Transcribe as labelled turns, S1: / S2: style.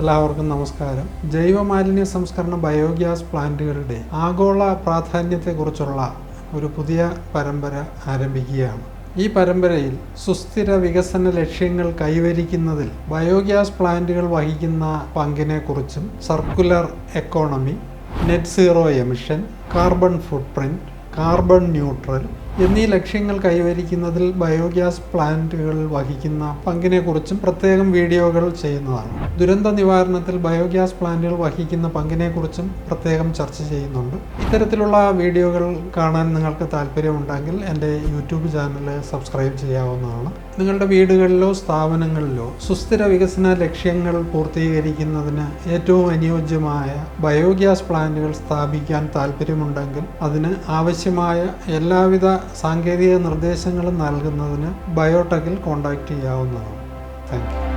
S1: എല്ലാവർക്കും നമസ്കാരം. ജൈവമാലിന്യ സംസ്കരണ ബയോഗ്യാസ് പ്ലാന്റുകളുടെ ആഗോള പ്രാധാന്യത്തെക്കുറിച്ചുള്ള ഒരു പുതിയ പരമ്പര ആരംഭിക്കുകയാണ്. ഈ പരമ്പരയിൽ സുസ്ഥിര വികസന ലക്ഷ്യങ്ങൾ കൈവരിക്കുന്നതിൽ ബയോഗ്യാസ് പ്ലാന്റുകൾ വഹിക്കുന്ന പങ്കിനെക്കുറിച്ചും circular economy, net zero emission, carbon footprint, carbon neutral എന്നീ ലക്ഷ്യങ്ങൾ കൈവരിക്കുന്നതിൽ ബയോഗ്യാസ് പ്ലാന്റുകൾ വഹിക്കുന്ന പങ്കിനെക്കുറിച്ചും പ്രത്യേകം വീഡിയോകൾ ചെയ്യുന്നതാണ്. ദുരന്ത നിവാരണത്തിൽ ബയോഗ്യാസ് പ്ലാന്റുകൾ വഹിക്കുന്ന പങ്കിനെക്കുറിച്ചും പ്രത്യേകം ചർച്ച ചെയ്യുന്നുണ്ട്. ഇത്തരത്തിലുള്ള വീഡിയോകൾ കാണാൻ നിങ്ങൾക്ക് താല്പര്യമുണ്ടെങ്കിൽ എൻ്റെ യൂട്യൂബ് ചാനൽ സബ്സ്ക്രൈബ് ചെയ്യാവുന്നതാണ്. നിങ്ങളുടെ വീടുകളിലോ സ്ഥാപനങ്ങളിലോ സുസ്ഥിര വികസന ലക്ഷ്യങ്ങൾ പൂർത്തീകരിക്കുന്നതിന് ഏറ്റവും അനുയോജ്യമായ ബയോഗ്യാസ് പ്ലാന്റുകൾ സ്ഥാപിക്കാൻ താല്പര്യമുണ്ടെങ്കിൽ അതിന് ആവശ്യമായ എല്ലാവിധ സാങ്കേതിക നിർദ്ദേശങ്ങളും നൽകുന്നതിന് ബയോടെക്കിൽ കോൺടാക്റ്റ് ചെയ്യാവുന്നതാണ്. Thank you.